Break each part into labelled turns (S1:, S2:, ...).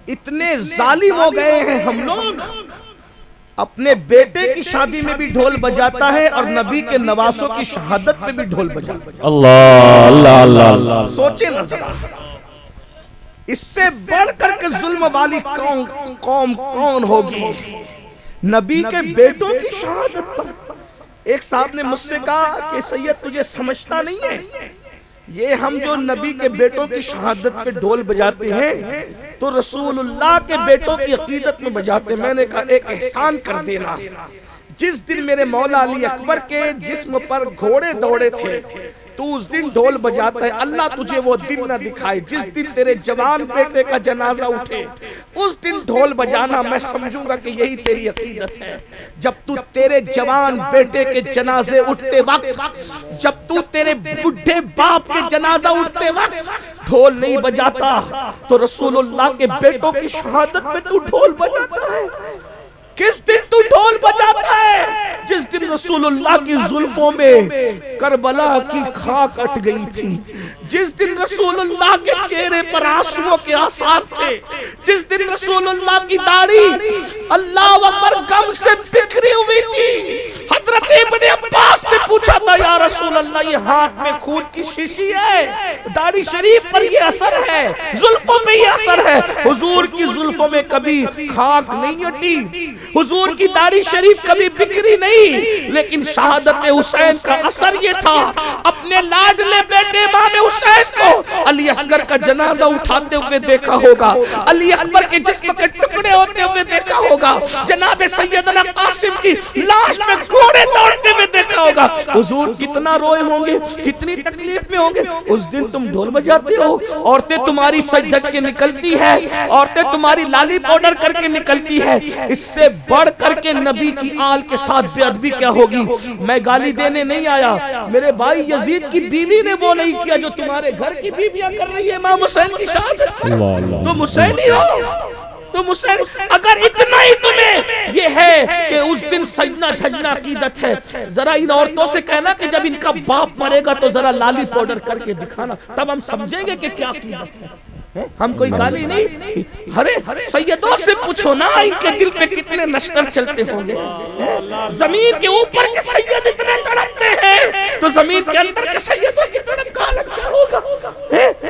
S1: اتنے ظالم ہو گئے ہیں ہم لوگ، اپنے بیٹے کی شادی میں بھی ڈھول بجاتا ہے اور نبی کے نواسوں کی شہادت پہ بھی ڈھول بجاتا ہے۔
S2: اللہ اللہ اللہ،
S1: سوچیں نا ذرا، اس سے بڑھ کر کے ظلم والی قوم کون ہوگی؟ نبی کے بیٹوں کی شہادت پر۔ ایک صاحب نے مجھ سے کہا کہ سید تجھے سمجھتا نہیں ہے، یہ ہم جو نبی کے بیٹوں کی شہادت پہ ڈھول بجاتے ہیں تو رسول اللہ کے بیٹوں کی عقیدت میں بجاتے ہیں۔ میں نے کہا ایک احسان کر دینا، جس دن میرے مولا علی اکبر کے جسم پر گھوڑے دوڑے تھے تو اس دن ڈھول بجاتا ہے، اللہ تجھے وہ دن نہ دکھائے جس دن تیرے جوان بیٹے کا جنازہ اٹھے، اس دن ڈھول بجانا، میں سمجھوں گا کہ یہی تیری عقیدت ہے۔ جب تو تیرے جوان بیٹے کے جنازے اٹھتے وقت، جب تو تیرے بڈھے باپ کے جنازہ اٹھتے وقت ڈھول نہیں بجاتا تو رسول اللہ کے بیٹوں کی شہادت پہ تو ڈھول بجاتا ہے۔ کس دن تو ڈھول بجاتا ہے؟ جس دن رسول اللہ کی زلفوں میں کربلا کی خاک اٹ گئی تھی، جس دن رسول اللہ کے چہرے پر آنسوؤں کے آثار تھے، جس دن رسول اللہ کی داڑھی اللہ اکبر غم سے بکھری ہوئی تھی۔ حضرت ابن عباس نے پوچھا تھا یا رسول اللہ یہ ہاتھ میں خون کی شیشی ہے، داڑھی شریف پر یہ اثر ہے، زلفوں میں یہ اثر ہے۔ حضور کی زلفوں میں کبھی خاک نہیں اٹی، حضور کی داڑھی شریف کبھی بکھری نہیں، لیکن شہادت حسین کا اثر یہ تھا۔ اپنے لاڈلے بیٹے امام حسین کو علی اصغر کا جنازہ اٹھاتے ہوئے دیکھا ہوگا، علی اکبر کے جسم کے ٹکڑے ہوتے ہوئے دیکھا ہوگا، جناب سیدنا قاسم کی لاش میں گھوڑے دوڑتے ہوئے دیکھا ہوگا۔ حضور کتنا روئے ہوں گے، کتنی تکلیف میں ہوں گے۔ اس دن تم ڈھول بجاتے ہو، عورتیں تمہاری سج دھج کے نکلتی ہے، عورتیں تمہاری لالی پاؤڈر کر کے نکلتی ہے۔ اس سے بڑھ کر کے نبی کی آل کے ساتھ بے ادبی کیا ہوگی؟ میں گالی دینے نہیں آیا، میرے بھائی یزید کی بیوی نے وہ نہیں کیا جو تمہارے گھر کی بیویاں کر رہی ہے امام حسین کی شہادت پر۔ تم حسینی ہو، تم حسین۔ اگر اتنا ہی تمہیں یہ ہے کہ اس دن سجنا دھجنا عقیدت ہے، ذرا ان عورتوں سے کہنا کہ جب ان کا باپ مرے گا تو ذرا لالی پاؤڈر کر کے دکھانا، تب ہم سمجھیں گے کہ کیا عقیدت ہے۔ ہم کوئی گالی نہیں، ارے سیدوں سے پوچھو نا ان کے دل پہ کتنے نشتر چلتے ہوں گے۔ زمین کے اوپر کے سید اتنے تڑپتے ہیں تو زمین کے اندر کے سیدوں کی تڑپ کا الگ کیا ہوگا؟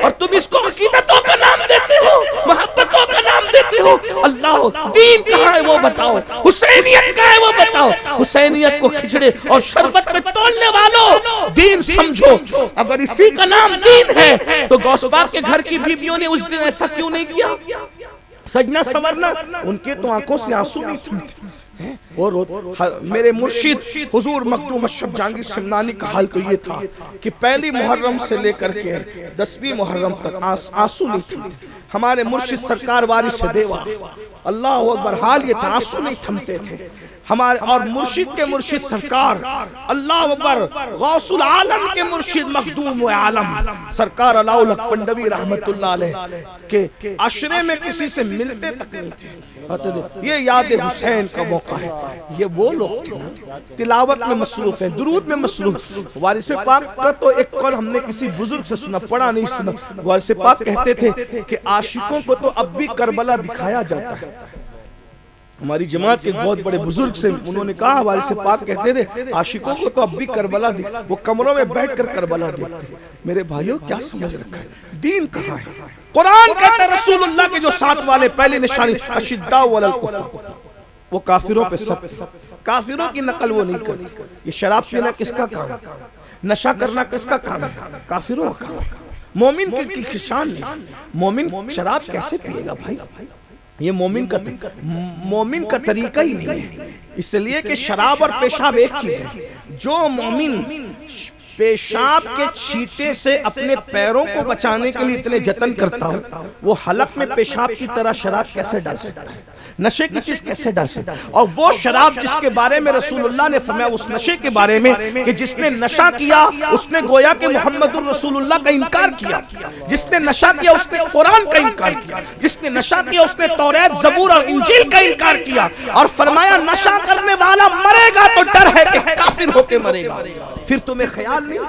S1: اور تم اس کو عقیدتوں کا نام دیتے ہو، محبتوں کا نام دیتے ہو۔ اللہ دین کہاں ہے وہ بتاؤ، حسینیت کہاں ہے وہ بتاؤ۔ حسینیت کو کھچڑے اور شربت میں تولنے والوں دین سمجھو۔ اگر اسی کا نام دین ہے تو غوث پاک کے گھر کی بیویوں نے اس دن ایسا کیوں نہیں کیا؟ سجنا سمرنا، ان کے تو آنکھوں سے آنسو نہیں تھمتے۔ اور میرے مرشد حضور مخدوم اشرف جہانگیر سمنانی کا حال تو یہ تھا کہ پہلی محرم سے لے کر کے 10ویں محرم تک آنسو نہیں تھمتے۔ ہمارے مرشد سرکار وارث دیوا، اللہ اکبر، حال یہ تھا آنسو نہیں تھمتے تھے ہمارے۔ اور مرشد کے مرشد سرکار اللہ اکبر، غوث العالم کے مرشد مخدوم عالم سرکار علاء الحق پنڈوی رحمت اللہ علیہ کے عشرے میں کسی سے ملتے تک نہیں تھے۔ یہ یاد حسین کا موقع ہے۔ یہ وہ لوگ تھے تلاوت میں مصروف ہیں، درود میں مصروف۔ وارث پاک کا تو ایک قول ہم نے کسی بزرگ سے سنا، پڑھا نہیں سنا۔ وارث پاک کہتے تھے کہ عاشقوں کو تو اب بھی کربلا دکھایا جاتا ہے۔ ہماری جماعت کے بہت بڑے بزرگ سے انہوں نے کہا، وارث پاک کہتے تھے عاشقوں کو تو اب بھی کربلا وہ کمروں میں بیٹھ کر کربلا دیکھتے۔ میرے بھائیوں کیا سمجھ رکھا ہے؟ دین کہاں ہے؟ قرآن کہتا ہے رسول اللہ کے جو ساتھ والے پہلی نشانی اشداء علی الکفار، وہ کافروں پہ سب، کافروں کی نقل وہ نہیں کرتی۔ یہ شراب پینا کس کا کام ہے؟ نشہ کرنا کس کا کام ہے؟ کافروں کا کام ہے۔ مومن کی شان نہیں۔ مومن شراب کیسے پیے گا بھائی؟ یہ مومن کا طریقہ ہی نہیں ہے۔ اس لیے کہ شراب اور پیشاب ایک چیز ہے۔ جو مومن پیشاب کے چھینٹے سے اپنے پیروں کو بچانے کے لیے اتنے جتن کرتا ہوں، وہ حلق میں پیشاب کی طرح شراب کیسے ڈال سکتا ہے؟ نشے کی چیز کیسے ڈال سکتا ہے؟ اور وہ شراب جس کے بارے میں رسول اللہ نے فرمایا، اس نشے کے بارے میں کہ جس نے نشہ کیا اس نے گویا کہ محمد الرسول اللہ کا انکار کیا، جس نے نشہ کیا اس نے قرآن کا انکار کیا، جس نے نشہ کیا اس نے توریت، زبور اور انجیل کا انکار کیا، اور فرمایا نشہ کرنے والا مرے گا تو ڈر ہے کہ کافر ہو کے مرے گا۔ پھر تمہیں خیال نہیں؟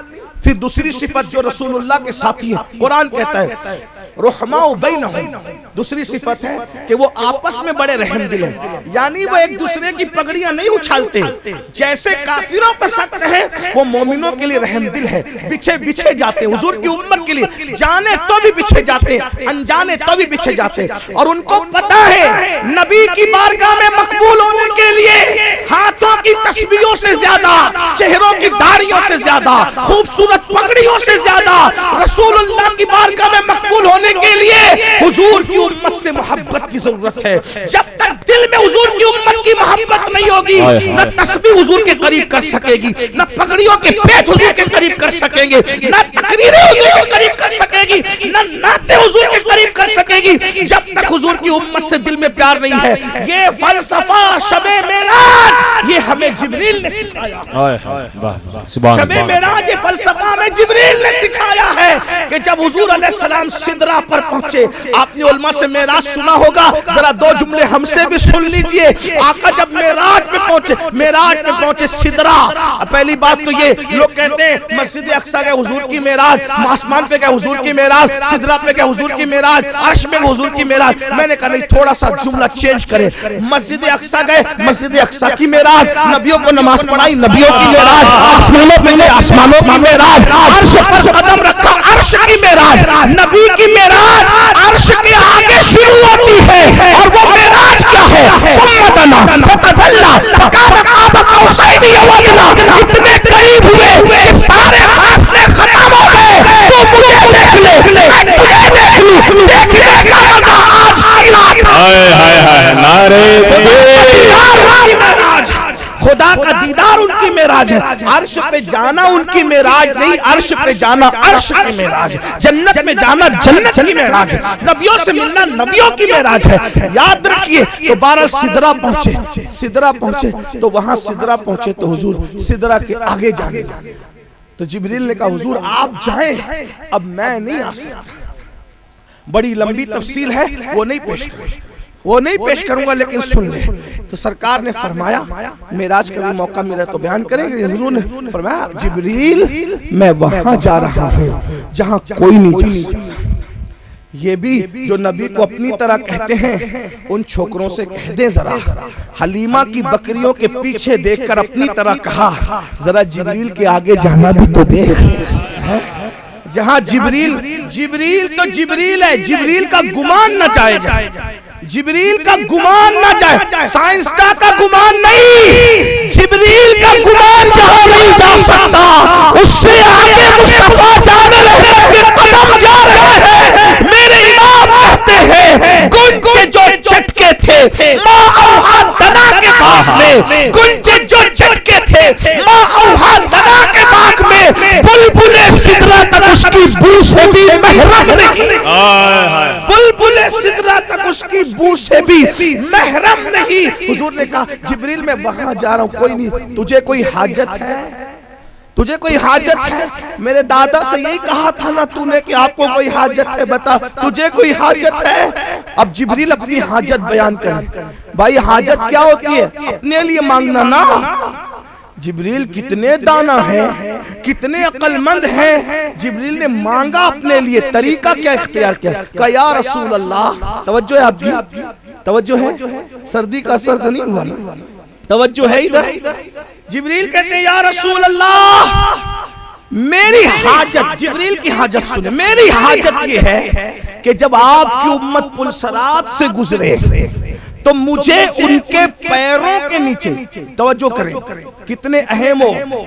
S1: پھر دوسری صفت جو رسول اللہ کے ساتھی ہے، قرآن کہتا ہے رحماء بینہم، دوسری صفت ہے کہ وہ آپس میں بڑے رحم دل ہیں، یعنی وہ ایک دوسرے کی پگڑیاں نہیں اچھالتے، جیسے کافروں پر سخت ہے وہ مومنوں کے لیے رحم دل ہے، بچھے جاتے حضور کی امت کے لیے، جانے تو بھی بچھے جاتے، انجانے تو بھی بچھے جاتے، اور ان کو پتا ہے نبی کی بارگاہ میں مقبول ہونے کے لیے ہاتھوں کی تسبیحوں سے زیادہ، چہروں کی داڑھیوں سے زیادہ، خوبصورت پگڑیوں سے زیادہ رسول اللہ کی بارگاہ میں مقبول ہونے کے لیے حضور کی امت سے محبت کی ضرورت ہے۔ جب تک دل میں حضور کی امت کی محبت نہیں ہوگی، نہ تسبیح حضور کے قریب کر سکے گی، نہ پگڑیوں کے پیچ حضور کے قریب کر سکیں گے، نہ تقریریں حضور کے قریب کر سکے گی، نہ نعتیں حضور کے قریب کر سکے گی، جب تک حضور کی امت سے دل میں پیار نہیں ہے۔ یہ فلسفہ شب معراج یہ ہمیں جبریل نے سکھایا، شب معراج یہ فلسفہ ہمیں جبریل نے سکھایا ہے کہ جب حضور علیہ السلام سدرہ پر پہنچے، آپ نے علماء سے معراج سنا ہوگا، ذرا دو جملے ہم سے بھی سن لیجئے۔ آقا جب معراج پہ پہنچے سدرہ، پہلی بات تو یہ لوگ کہتے ہیں مسجد اقصی گئے حضور کی معراج، آسمان پہ گئے حضور کی معراج، سدرہ پہ گئے حضور کی معراج، عرش میں گئے حضور کی معراج۔ میں نے کہا نہیں، تھوڑا سا جملہ چینج کریں، مسجد اقصی گئے، مسجد اقصی کی معراج، نبیوں کو نماز پڑھائی، نبیوں کی معراج، آسمانوں پہ گئے، آسمانوں کی معراج، عرش پر قدم رکھا، عرش کی معراج، نبی کی معراج عرش کے آگے شروع ہوتی ہے، اور وہ معراج کیا ہے؟ ثم دنا فتدلی فکان قاب قوسین او ادنی، اتنے قریب ہوئے کہ سارے فاصلے ختم ہو گئے۔ تو مجھے دیکھ لے، میں تجھے دیکھ لوں، دیکھنے کا مزہ آج کی رات ہے۔
S2: نعرے
S1: معراج خدا کا دیدار ان کی معراج ہے، عرش پہ جانا ان کی معراج نہیں، عرش پہ جانا عرش کی معراج ہے، جنت میں جانا جنت کی معراج ہے، نبیوں سے ملنا نبیوں کی معراج ہے۔ یاد رکھیے تو 12 سدرہ پہنچے تو وہاں سدرہ پہنچے تو حضور سدرہ کے آگے جانے لگے، تو جبریل نے کہا حضور آپ جائیں، اب میں نہیں آ سکتا۔ بڑی لمبی تفصیل ہے، وہ نہیں پیش کروں گا، لیکن سن لے۔ تو سرکار نے فرمایا، معراج کا بھی موقع ملا تو بیان کریں گے، حضور نے فرمایا جبریل میں وہاں جا رہا ہوں جہاں کوئی نہیں جا سکتا۔ یہ بھی جو نبی کو اپنی طرح کہتے ہیں ان چھوکروں سے کہہ دیں ذرا، حلیمہ کی بکریوں کے پیچھے دیکھ کر اپنی طرح کہا ذرا جبریل کے آگے جانا بھی تو دیکھ۔ جہاں جبریل تو جبریل ہے، جبریل کا گمان نہ جائے، جبریل کا گمان نہ جائے، سائنسداں کا گمان نہیں، جبریل کا گمان جہاں نہیں جا سکتا اس سے آگے مصطفیٰ جان رحمت کے قدم جا رہے ہیں۔ میرے امام کہتے ہیں گنج جو چٹکے تھے ماں اوہا دنا کے باغ میں، گنج جو چٹکے تھے ماں اوہا دنا کے باغ میں، بلبل سدرہ تک اس کی بو سے بھی محرم نہیں، بلبل سدرہ تک اس کی بو سے بھی محرم نہیں۔ حضور نے کہا جبریل میں وہاں جا رہا ہوں، کوئی نہیں، تجھے کوئی حاجت ہے؟ تجھے کوئی حاجت ہے؟ میرے دادا سے یہی کہا تھا نا تو نے کہ آپ کو کوئی حاجت ہے، بتا تجھے کوئی حاجت ہے؟ اب جبریل اپنی حاجت بیان کریں۔ بھائی حاجت کیا ہوتی ہے؟ اپنے لیے مانگنا نا۔ جبریل کتنے دانا ہیں، کتنے عقل مند ہیں، جبریل نے مانگا اپنے لیے، طریقہ کیا اختیار کیا؟ کہا یا رسول اللہ، توجہ ہے آپ کی، توجہ ہے، سردی کا اثر تو نہیں ہوا نا، توجہ ہے ادھر۔ جبریل کہتے ہیں یا رسول اللہ میری حاجت، جبریل کی حاجت سنیں، میری حاجت یہ ہے کہ جب آپ کی امت پلسرات سے گزرے تو مجھے ان کے پیروں کے نیچے، توجہ کریں کتنے اہم ہو،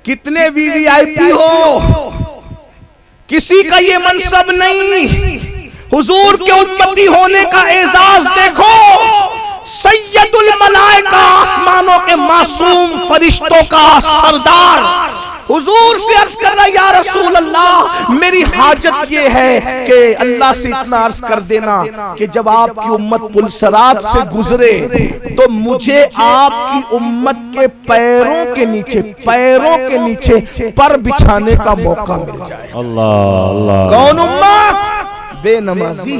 S1: کتنے وی وی آئی پی ہو، کسی کا یہ منصب نہیں، حضور کے امتی ہونے کا اعزاز دیکھو، سید الملائکہ آسمانوں کے معصوم فرشتوں کا سردار حضور سے عرض کر رہا یا رسول اللہ میری حاجت یہ ہے کہ اللہ سے اتنا عرض کر دینا کہ جب آپ کی امت پلسرات سے گزرے تو مجھے آپ کی امت کے پیروں کے نیچے پر بچھانے کا موقع مل جائے۔
S2: اللہ اللہ،
S1: کون امت؟ بے نمازی،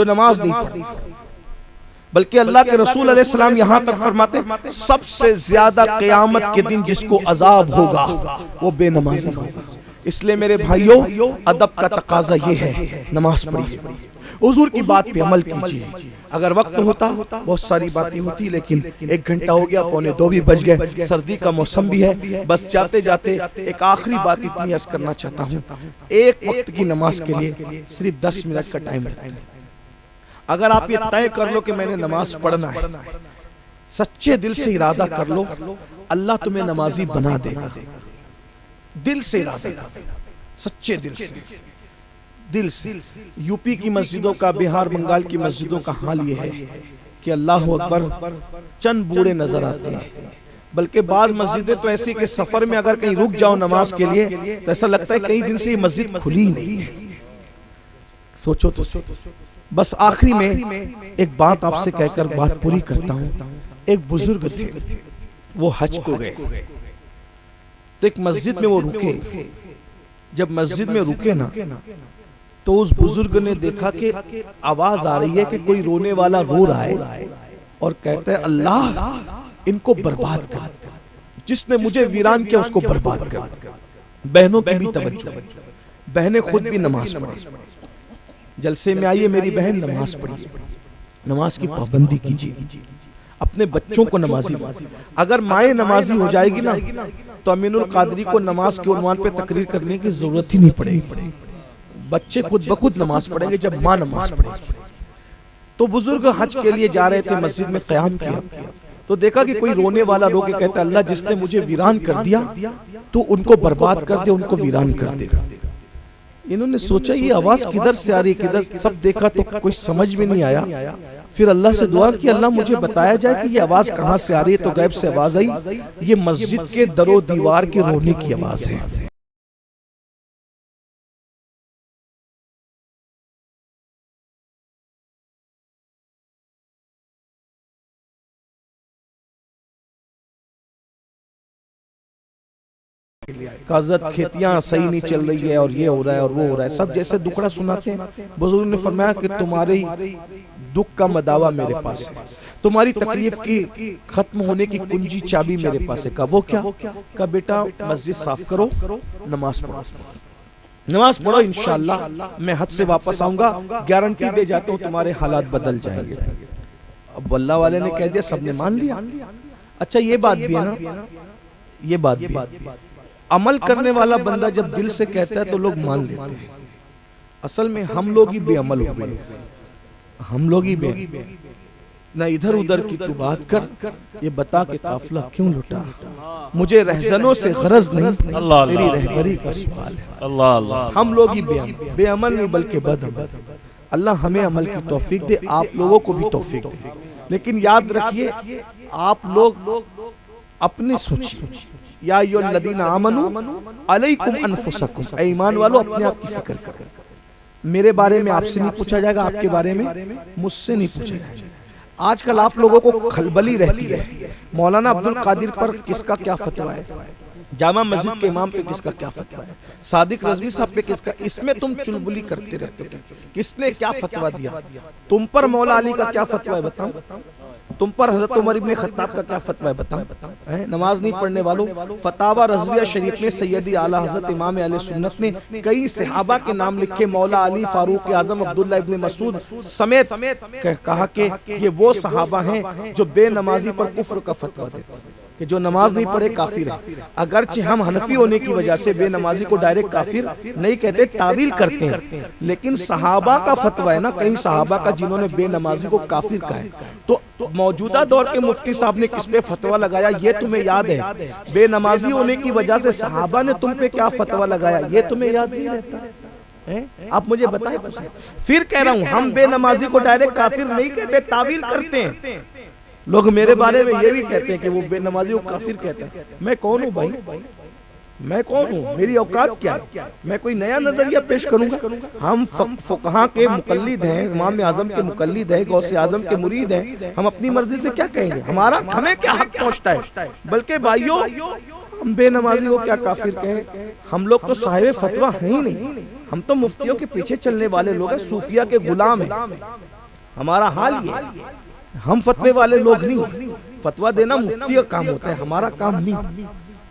S1: جو نماز نہیں پڑھتی، بلکہ اللہ کے رسول علیہ السلام یہاں تک فرماتے ہیں سب سے زیادہ قیامت کے دن جس کو عذاب ہوگا وہ بے نمازی ہوگا۔ اس لئے میرے بھائیوں، ادب کا تقاضا یہ ہے، نماز پڑھیے، حضور کی بات پہ عمل کیجئے۔ اگر وقت ہوتا بہت ساری باتیں ہوتی، لیکن 1 گھنٹہ ہو گیا، 1:45 بھی بج گئے، سردی کا موسم بھی ہے۔ بس جاتے جاتے ایک آخری بات اتنی عرض کرنا چاہتا ہوں، ایک وقت کی نماز کے لیے صرف 10 منٹ کا ٹائم لگتا ہے۔ اگر آپ یہ طے کر لو کہ میں نے نماز پڑھنا ہے، سچے دل سے ارادہ کر لو، اللہ تمہیں نمازی بنا دے گا۔ دل سے ارادہ کر، سچے دل سے۔ یو پی کی مسجدوں کا، بہار بنگال کی مسجدوں کا حال یہ ہے کہ اللہ اکبر چند بوڑھے نظر آتے ہیں، بلکہ بعض مسجدیں تو ایسی کہ سفر میں اگر کہیں رک جاؤ نماز کے لیے تو ایسا لگتا ہے کئی دن سے یہ مسجد کھلی نہیں ہے۔ سوچو تو بس آخری میں ایک بات آپ سے کہہ کر بات پوری کرتا ہوں۔ ایک بزرگ تھے، وہ حج کو گئے تو ایک مسجد میں وہ رکے۔ جب مسجد میں رکے نا تو اس بزرگ نے دیکھا کہ آواز آ رہی ہے کہ کوئی رونے والا رو رہا ہے اور کہتا ہے اللہ ان کو برباد کر، جس نے مجھے ویران کیا اس کو برباد کر۔ بہنوں کی بھی توجہ، بہنیں خود بھی نماز پڑھیں، جلسے میں آئیے میری بہن نماز پڑھیے، نماز کی پابندی کیجیے، اپنے بچوں کو نمازی بنائیں۔ اگر مائیں نمازی ہو جائے گی نا تو امین القادری کو نماز کے عنوان پہ تقریر کرنے کی ضرورت ہی نہیں پڑے گی، بچے خود بخود نماز پڑھیں گے جب ماں نماز پڑھے گی۔ تو بزرگ حج کے لیے جا رہے تھے، مسجد میں قیام کیا تو دیکھا کہ کوئی رونے والا رو کے کہتا ہے اللہ جس نے مجھے ویران کر دیا تو ان کو برباد کر دے، ان کو ویران کر دے۔ انہوں نے سوچا یہ آواز کدھر سے آ رہی ہے، کدھر، سب دیکھا تو کوئی سمجھ میں نہیں آیا۔ پھر اللہ سے دعا کہ اللہ مجھے بتایا جائے کہ یہ آواز کہاں سے آ رہی ہے، تو غیب سے آواز آئی یہ مسجد کے در و دیوار کے رونے کی آواز ہے۔ کاغذات کھیتیاں صحیح نہیں چل رہی ہے اور یہ ہو رہا ہے اور وہ ہو رہا ہے، سب جیسے دکھڑا سناتے ہیں۔ بزرگ نے فرمایا کہ تمہاری دکھ کا مداوا میرے پاس ہے، تمہاری تکلیف کی ختم ہونے کی کنجی چابی میرے پاس ہے۔ کہا وہ کیا؟ کہا بیٹا مسجد صاف کرو، نماز پڑھو، نماز پڑھو، انشاءاللہ میں حج سے واپس آؤں گا، گارنٹی دے جاتا ہوں تمہارے حالات بدل جائیں گے۔ اب اللہ والے نے کہہ دیا، سب نے مان لیا۔ اچھا یہ بات بھی ہے نا، یہ بات بھی عمل کرنے والا بندہ جب دل سے کہتا ہے تو لوگ مان لیتے ہیں۔ اصل میں ہم لوگ ہی بے عمل ہو گئے، ہم لوگ ہی بے، نہ ادھر ادھر کی تو بات کر، یہ بتا کہ قافلہ کیوں لٹا، مجھے رہزنوں سے غرض نہیں، تیری رہبری کا سوال ہے۔ ہم لوگ ہی بے عمل نہیں بلکہ بد عمل۔ اللہ ہمیں عمل کی توفیق دے، آپ لوگوں کو بھی توفیق دے۔ لیکن یاد رکھیے آپ لوگ اپنے سوچیے، یا ایھا الذین آمنوا علیکم انفسکم، اے ایمان والو اپنے آپ کی فکر کرو۔ میرے بارے میں آپ سے نہیں پوچھا جائے گا، آپ کے بارے میں مجھ سے نہیں پوچھا جائے گا۔ آج کل آپ لوگوں کو کھلبلی رہتی ہے، مولانا عبد القادر پر کس کا کیا فتویٰ ہے، جامع مسجد کے امام پہ کس کا کیا فتویٰ ہے، صادق رضوی صاحب پہ کس کا، اس میں تم چلبلی کرتے رہتے ہو، کس نے کیا فتویٰ دیا، تم پر مولا علی کا کیا فتویٰ ہے بتاؤ، تم پر حضرت عمر ابن خطاب کا کیا فتویٰ ہے بتاؤ۔ نماز نہیں پڑھنے والوں، فتاوی رضویہ شریف میں سیدی اعلیٰ حضرت امام اہل سنت نے کئی صحابہ کے نام لکھے، مولا علی، فاروق اعظم، عبداللہ ابن مسعود سمیت، کہا کہ یہ وہ صحابہ ہیں جو بے نمازی پر کفر کا فتویٰ دیتے ہیں، کہ جو نماز نہیں پڑھے کافر ہے۔ اگرچہ ہم حنفی ہونے کی وجہ سے بے نمازی کو ڈائریکٹ کافر نہیں کہتے، تعویل کرتے ہیں، لیکن صحابہ کا فتویٰ ہے نا، کئی صحابہ کا جنہوں نے بے نمازی کو کافر کہا ہے۔ تو موجودہ دور کے مفتی صاحب نے کس پہ فتویٰ لگایا یہ تمہیں یاد ہے، بے نمازی ہونے کی وجہ سے صحابہ نے تم پہ کیا فتویٰ لگایا یہ تمہیں یاد نہیں رہتا، آپ مجھے بتائیں۔ پھر کہہ رہا ہوں ہم بے نمازی کو ڈائریکٹ کافر نہیں کہتے، تعویل کرتے ہیں۔ لوگ میرے بارے میں یہ بھی کہتے ہیں کہ وہ بے نمازی کو کافر کہتے ہیں۔ میں کون ہوں بھائی، میں کون ہوں، میری اوقات کیا ہے، میں کوئی نیا نظریہ پیش کروں گا؟ ہم فقہاء کے مقلد ہیں، امام اعظم کے مقلد ہیں، غوث اعظم کے مرید ہیں، ہم اپنی مرضی سے کیا کہیں گے؟ ہمیں کیا حق پہنچتا ہے؟ بلکہ بھائیوں ہم بے نمازی کو کیا کافر کہیں؟ ہم لوگ تو صاحب فتویٰ ہیں ہی نہیں، ہم تو مفتیوں کے پیچھے چلنے والے لوگ ہیں، صوفیہ کے غلام ہیں، ہمارا حال یہ ہے، ہم فتوے والے لوگ نہیں ہیں، فتویٰ دینا مفتی کا کام ہوتا ہے، ہمارا کام نہیں۔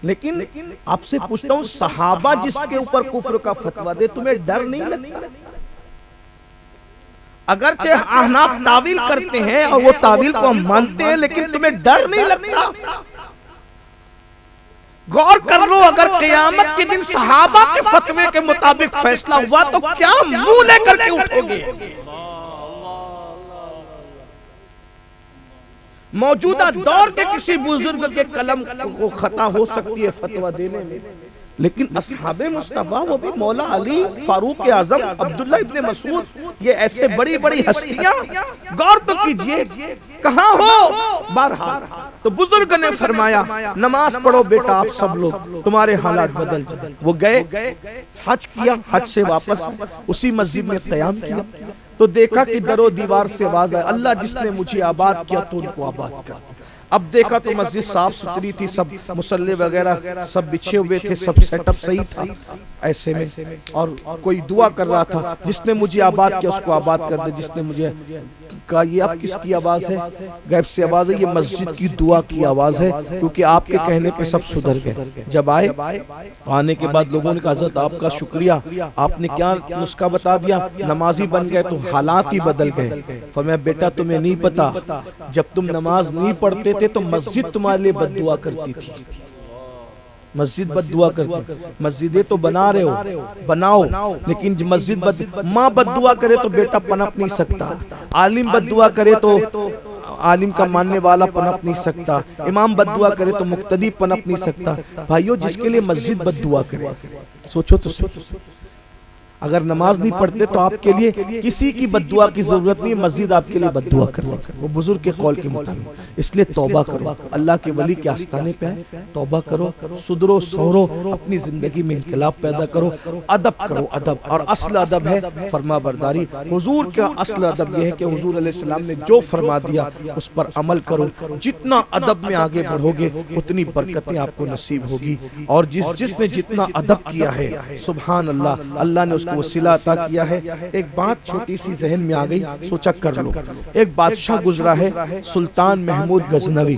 S1: لیکن آپ سے پوچھتا ہوں، صحابہ جس کے اوپر کفر کا فتویٰ دے، تمہیں ڈر نہیں لگتا؟ اگرچہ احناف تعویل کرتے ہیں اور وہ تعویل کو ہم مانتے ہیں، لیکن تمہیں ڈر نہیں لگتا؟ غور کر لو، اگر قیامت کے دن صحابہ کے فتوے کے مطابق فیصلہ ہوا تو کیا منہ لے کر کے اٹھو گے؟ موجودہ دور کے کسی بزرگ کے قلم کو خطا ہو سکتی ہے فتویٰ دینے میں، لیکن اصحاب مصطفیٰ، وہ بھی مولا علی، فاروق اعظم، عبداللہ ابن مسعود، یہ ایسے بڑی بڑی ہستیاں، غور تو کیجئے کہاں ہو؟ بہرحال تو بزرگ نے فرمایا نماز پڑھو بیٹا، آپ سب لوگ، تمہارے حالات بدل جائیں۔ وہ گئے، حج کیا، حج سے واپس اسی مسجد میں قیام کیا تو دیکھا کہ در و دیوار سے آواز آئے، اللہ جس نے مجھے آباد کیا تو ان کو آباد کر دے۔ اب دیکھا تو مسجد صاف ستھری تھی، سب مصلی وغیرہ سب بچھے ہوئے تھے، سب سیٹ اپ صحیح تھا ایسے میں، اور کوئی دعا کر رہا تھا، جس نے مجھے آباد کیا اس کو آباد کر دے، جس نے مجھے کہا۔ یہ اب کس کی آواز ہے؟ غیب سے آواز ہے، یہ مسجد کی دعا کی آواز ہے، کیونکہ آپ کے کہنے پہ سب سدھر گئے۔ جب آئے، آنے کے بعد لوگوں نے کہا حضرت آپ کا شکریہ، آپ نے کیا نسخہ بتا دیا، نمازی بن گئے تو حالات ہی بدل گئے۔ فرمایا بیٹا تمہیں نہیں پتا، جب تم نماز نہیں پڑھتے تھے تو مسجد تمہارے لیے بد دعا کرتی تھی، مسجد بد دعا کرتی۔ مسجدیں تو بنا رہے ہو، بناؤ، لیکن مسجد ماں بد دعا کرے تو بیٹا پنپ نہیں سکتا، عالم بد دعا کرے تو عالم کا ماننے والا پنپ نہیں سکتا، امام بد دعا کرے تو مقتدی پنپ نہیں سکتا۔ بھائیو، جس کے لیے مسجد بد دعا کرے، سوچو تو صحیح، اگر نماز نہیں پڑھتے تو آپ کے لیے کسی کی بد دعا کی ضرورت نہیں، مسجد آپ کے لیے بد دعا کر لے، وہ بزرگ کے قول کے مطابق۔ اس لیے توبہ کرو، اللہ کے ولی کے آستانے پہ آئے، توبہ کرو، سدرو سورو، اپنی زندگی میں انقلاب پیدا کرو، ادب کرو، ادب، اور اصل ادب ہے فرما برداری۔ حضور کا اصل ادب یہ ہے کہ حضور علیہ السلام نے جو فرما دیا اس پر عمل کرو، جتنا ادب میں آگے بڑھو گے اتنی برکتیں آپ کو نصیب ہوگی، اور جس نے جتنا ادب کیا ہے سبحان اللہ، اللہ نے اس کو وسیلہ عطا کیا ہے۔ ایک بات چھوٹی سی ذہن میں آ گئی، سوچا کر لو۔ ایک بادشاہ گزرا ہے سلطان محمود غزنوی،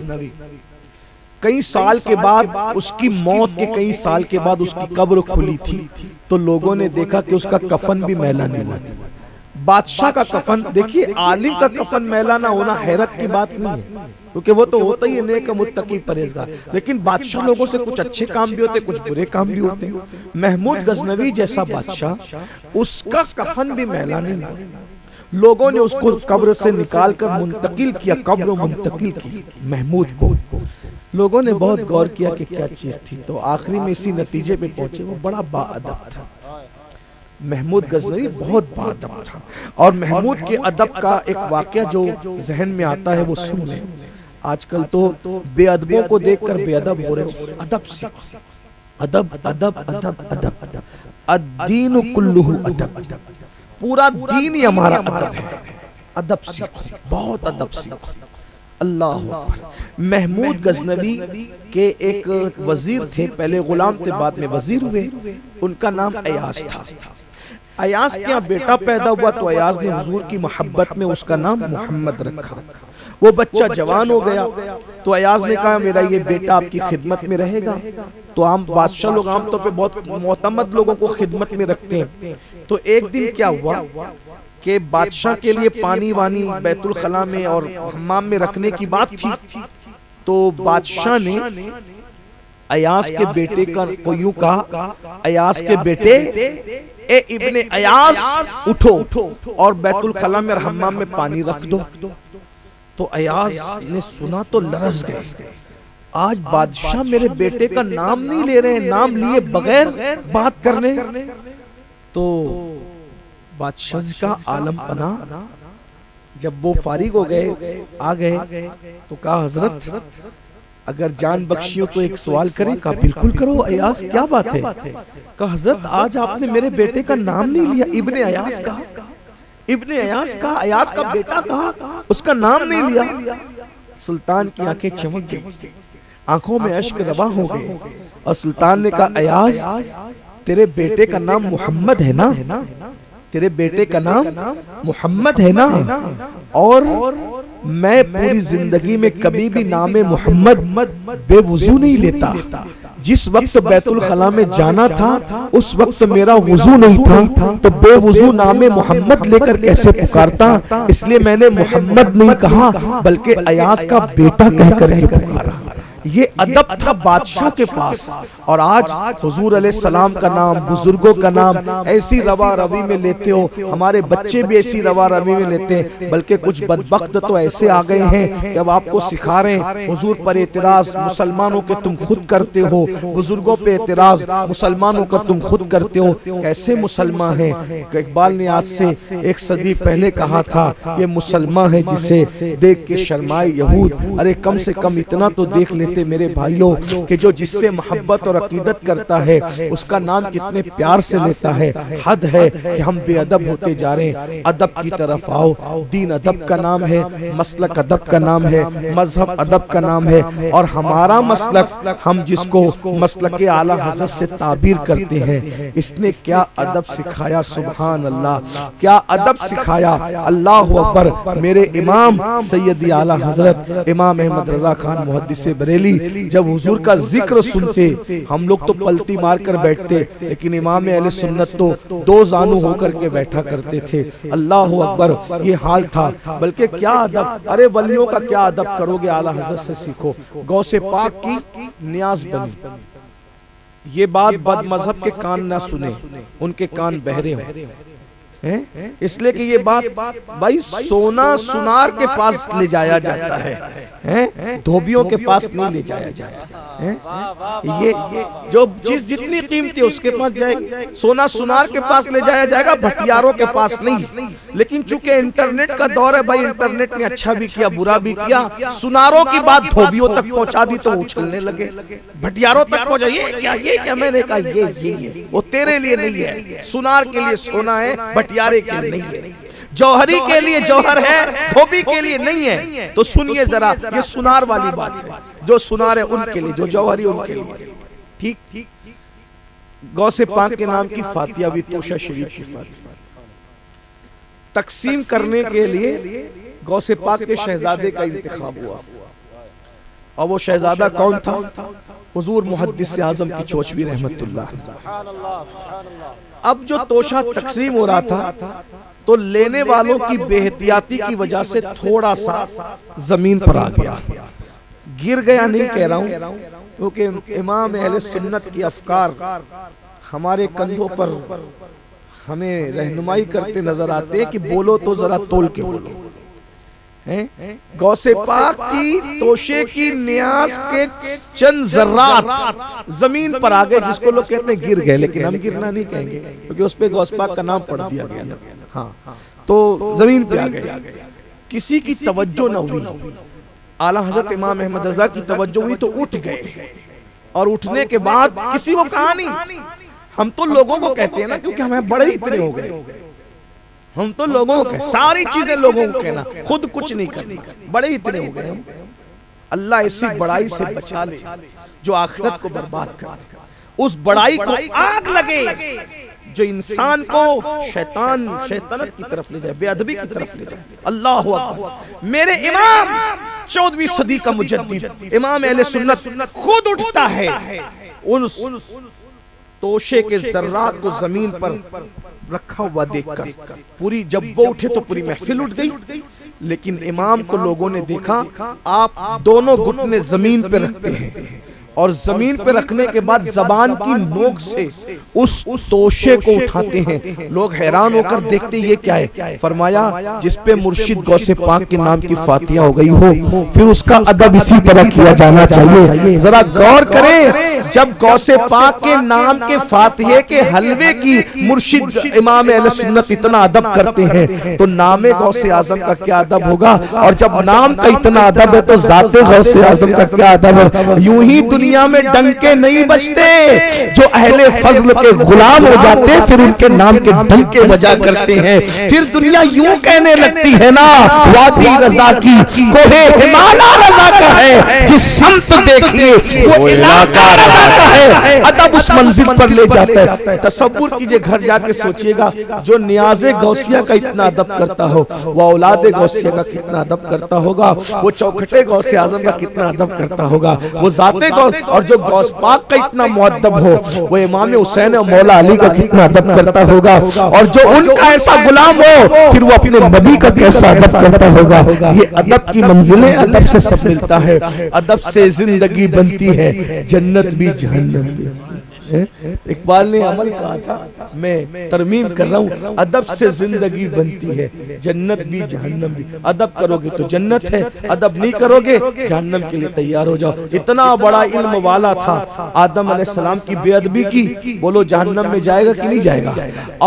S1: کئی سال کے بعد، اس کی موت کے کئی سال کے بعد اس کی قبر کھلی تھی تو لوگوں نے دیکھا کہ اس کا کفن بھی میلا نہیں ہوا تھا۔ بادشاہ کا کفن، دیکھیے عالم کا کفن میلا نہ ہونا حیرت کی بات نہیں ہے، کیونکہ وہ تو ہوتا ہی ہے نیک متقی پرہیزگار، لیکن بادشاہ لوگوں سے کچھ اچھے کام بھی ہوتے، کچھ برے کام بھی ہوتے۔ محمود غزنوی جیسا بادشاہ، اس کا کفن بھی میلا نہیں ہوا، لوگوں نے اس کو قبر سے نکال کر منتقل کیا، قبر منتقل کی محمود کو۔ لوگوں نے بہت غور کیا کہ کیا چیز تھی، تو آخری میں اسی نتیجے پہ پہنچے، وہ بڑا با ادب تھا۔ محمود غزنوی بہت با ادب تھا، اور محمود کے ادب کا ایک واقعہ جو ذہن میں آتا ہے وہ سن لیں۔ آج کل تو بے ادبوں کو دیکھ کر بے ادب ہو رہے ہو، ادب سیکھو، ادب ادب ادب ادب، الدین کلہ ادب، پورا دین ہی ہمارا ادب ہے، ادب سیکھو، بہت ادب سیکھو۔ اللہ اکبر۔ محمود غزنوی کے ایک وزیر تھے، پہلے غلام تھے بعد میں وزیر ہوئے، ان کا نام ایاز تھا۔ ایاز کے یہاں بیٹا پیدا ہوا تو ایاز نے حضور کی محبت میں اس کا نام محمد رکھا۔ وہ بچہ جوان ہو گیا تو ایاز نے کہا میرا یہ بیٹا آپ کی خدمت میں رہے گا۔ تو عام بادشاہ لوگ عام طور پہ بہت معتمد لوگوں کو خدمت میں رکھتے ہیں۔ تو ایک دن کیا ہوا کہ بادشاہ کے لیے پانی وانی بیت الخلا میں اور حمام میں رکھنے کی بات تھی، تو بادشاہ نے ایاز کے بیٹے کو یوں کہا، ایاز کے بیٹے، اے ابن ایاز اٹھو اور بیت الخلا میں اور حمام میں پانی رکھ دو۔ تو ایاز نے سنا تو لرز گئے، آج بادشاہ میرے بیٹے کا نام نہیں لے رہے ہیں، نام لیے بغیر بات کرنے۔ تو بادشاہ کا عالم پناہ، جب وہ فارغ ہو گئے آ گئے تو کہا حضرت اگر جان بخشی ہو تو ایک سوال کریں؟ کہا بالکل کرو ایاز، کیا بات ہے؟ کہا حضرت آج آپ نے میرے بیٹے کا نام نہیں لیا، ابن ایاز کہا، ابن ایاز کہا، ایاز کا بیٹا کہا، اس کا نام نہیں لیا۔ سلطان کی آنکھیں چمک گئی، آنکھوں میں اشک رواں ہو گئے اور سلطان نے کہا ایاز تیرے بیٹے کا نام محمد ہے نا، تیرے بیٹے کا نام محمد ہے نا، اور میں پوری زندگی میں کبھی بھی نام محمد بے وضو نہیں لیتا، جس وقت بیت الخلاء میں جانا تھا اس وقت میرا وضو نہیں تھا، تو بے وضو نام محمد لے کر کیسے پکارتا، اس لیے میں نے محمد نہیں کہا بلکہ ایاز کا بیٹا کہہ کر کے پکارا۔ یہ ادب تھا بادشاہ کے پاس، اور آج حضور علیہ السلام کا نام، بزرگوں کا نام ایسی روا روی میں لیتے ہو، ہمارے بچے بھی ایسی روا روی میں لیتے ہیں، بلکہ کچھ بدبخت تو ایسے آ گئے ہیں کہ اب آپ کو سکھا رہے ہیں حضور پر اعتراض مسلمانوں کے تم خود کرتے ہو، بزرگوں پہ اعتراض مسلمانوں کا تم خود کرتے ہو، کیسے مسلمان ہیں؟ اقبال نے آج سے 1 صدی پہلے کہا تھا یہ مسلمان ہے جسے دیکھ کے شرمائے یہود۔ ارے کم سے کم اتنا تو دیکھ لیتے میرے بھائیوں کہ جو جس سے محبت اور عقیدت کرتا ہے اس کا نام کتنے پیار سے لیتا ہے۔ حد ہے کہ ہم بے ادب ہوتے جا رہے ہیں، ادب کی طرف آؤ۔ دین ادب کا نام ہے، مسلک ادب کا نام ہے، مذہب ادب کا نام ہے، اور ہمارا مسلک ہم جس کو مسلک اعلیٰ حضرت سے تعبیر کرتے ہیں، اس نے کیا ادب سکھایا، سبحان اللہ، کیا ادب سکھایا، اللہ اکبر۔ میرے امام سیدی اعلیٰ حضرت امام احمد رضا خان محدث بریلوی جب حضور کا ذکر سنتے ہم لوگ تو پلتی مار کر بیٹھتے، لیکن امام اہل سنت تو 2 زانو ہو کر کے بیٹھا کرتے تھے۔ اللہ اکبر، یہ حال تھا۔ بلکہ کیا ادب، ارے ولیوں کا کیا ادب کرو گے، اعلیٰ حضرت سے سیکھو۔ غوث پاک کی نیاز بنی، یہ بات بد مذہب کے کان نہ سنے، ان کے کان بہرے ہوں، اس لیے کہ یہ بات بھائی سونا سنار کے پاس لے جایا جاتا ہے، دھوبیوں کے پاس نہیں لے جایا جاتا۔ یہ جو چیز جتنی قیمتی اس کے پاس جائے گی، سونا سنار کے پاس لے جایا جائے گا، بھٹیاروں کے پاس نہیں۔ لیکن چونکہ انٹرنیٹ کا دور ہے بھائی، انٹرنیٹ نے اچھا بھی کیا برا بھی کیا، سناروں کی بات دھوبیوں تک پہنچا دی تو اچھلنے لگے، بھٹیاروں تک پہنچا، یہ کیا میں نے کہا یہی ہے، وہ تیرے لیے نہیں ہے، سنار کے لیے سونا ہے، بھٹیارے کے لیے نہیں ہے، جوہری کے لیے جوہر ہے، دھوبی کے لیے نہیں ہے۔ تو سنیے ذرا، یہ سنار والی بات ہے، جو سنار ہے ان کے لیے، جو جوہری ان کے لیے، ٹھیک۔ غوث پاک کے نام کی فاتحہ بھی توشہ شریف کی فاتحہ تقسیم کرنے کے لیے غوث پاک کے شہزادے کا انتخاب ہوا، اور وہ شہزادہ کون تھا؟ حضور محدث اعظم کی چوچوی رحمت اللہ۔ اب جو توشہ تقسیم ہو رہا تھا تو لینے والوں کی بے احتیاطی کی وجہ سے تھوڑا سا زمین پر آ گیا، گر گیا نہیں کہہ رہا ہوں، کیونکہ امام اہل سنت کی افکار ہمارے کندھوں پر ہمیں رہنمائی کرتے نظر آتے ہیں کہ بولو تو ذرا تول کے بولو۔ غوث پاک کی توشے کی نیاز کے چند ذرات زمین پر آ گئے، جس کو لوگ کہتے ہیں گر گئے، لیکن ہم گرنا نہیں کہیں گے کیونکہ اس پہ غوث پاک کا نام پڑھ دیا گیا نا۔ ہاں تو زمین پہ آ گئے، کسی کی توجہ نہ ہوئی، اعلیٰ حضرت امام احمد رضا کی توجہ ہوئی تو اٹھ گئے، اور اٹھنے کے بعد کسی کو کہا نہیں، ہم تو لوگوں کو کہتے ہیں نا، کیونکہ ہمیں بڑے اتنے ہو گئے، ہم تو لوگوں کو کہتے، ساری چیزیں لوگوں کو کہنا، خود کچھ نہیں کرنا، بڑے اتنے ہو گئے ہم۔ اللہ اسی بڑائی سے بچا لے جو آخرت کو برباد کر دے، اس بڑائی کو آگ لگے جو انسان کو شیطانت کی طرف لے جائے، بے ادبی کی طرف لے جائے۔ اللہ اکبر۔ میرے امام 14ویں صدی کا مجدد امام اہل سنت خود اٹھتا ہے، ان توشے کے ذرات کو زمین پر رکھا ہوا دیکھ کر پوری، جب وہ اٹھے تو پوری محفل اٹھ گئی، لیکن امام کو لوگوں نے دیکھا آپ دونوں گھٹنے زمین پہ رکھتے ہیں، اور زمین پہ رکھنے کے بعد زبان کی نوک سے اس توشے کو اٹھاتے ہیں۔ لوگ حیران ہو کر دیکھتے یہ کیا ہے؟ فرمایا جس پہ مرشد غوث پاک کے نام کی فاتحہ ہو گئی ہو، پھر اس کا ادب اسی طرح کیا جانا چاہیے۔ ذرا غور کریں، جب غوث پاک کے نام کے فاتحے کے حلوے کی مرشد امام اہل سنت اتنا ادب کرتے ہیں تو نام غوث اعظم کا کیا ادب ہوگا؟ اور جب نام کا اتنا ادب ہے تو ذات غوث اعظم کا کیا ادب ہے؟ یوں ہی دنیا میں ڈنکے نہیں بجتے، جو اہل فضل کے غلام ہو جاتے پھر ان کے نام کے ڈنکے بجا کرتے ہیں، پھر دنیا یوں کہنے لگتی ہے نا وادی رضا کی کوہ ہمالا رضا کا ہے، جس سمت دیکھیے وہ علاقہ رضا کا ہے، ادب اس منزل پر لے جاتا ہے۔ تصور کیجئے، گھر جا کے سوچئے گا، جو نیاز غوثیہ کا اتنا ادب کرتا ہو وہ اولاد غوثیہ کا کتنا ادب کرتا ہوگا، وہ چوکھٹے غوث اعظم کا کتنا ادب کرتا ہوگا، وہ ذات غوث، اور جو غوث پاک کا اتنا مؤدب ہو وہ امام حسین اور مولا علی کا کتنا ادب کرتا ہوگا، اور جو ان کا ایسا غلام ہو پھر وہ اپنے نبی کا کیسا ادب کرتا ہوگا۔ یہ ادب کی منزلیں، ادب سے سب ملتا ہے، ادب سے زندگی بنتی ہے، جنت بھی جہنم بھی۔ اقبال نے عمل کہا تھا، میں ترمیم کر رہا ہوں، ادب سے زندگی بنتی ہے، جنت بھی جہنم بھی۔ ادب کرو گے تو جنت ہے، ادب نہیں کرو گے جہنم کے لیے تیار ہو جاؤ۔ اتنا بڑا علم والا تھا، آدم علیہ السلام کی بے ادبی کی، بولو جہنم میں جائے گا کہ نہیں جائے گا؟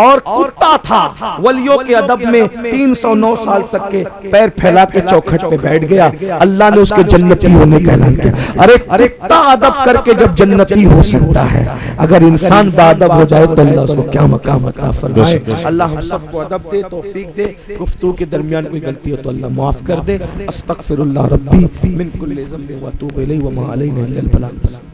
S1: اور کتا تھا، ولیوں کے ادب میں 309 سال تک کے پیر پھیلا کے چوکھٹ پہ بیٹھ گیا، اللہ نے اس کے جنتی ہونے کا اعلان کیا۔ ارے کتا ادب کر کے جب جنتی ہو سکتا ہے، اگر انسان باادب ہو جائے تو اللہ اس کو کیا مقام عطا فرمائے۔ اللہ ہم سب کو ادب دے، توفیق دے، گفتگو کے درمیان کوئی غلطی ہو تو اللہ معاف کر دے۔ استغفر اللہ ربی من کل ذنب و اتوب الیہ وما علینا الا البلاغ۔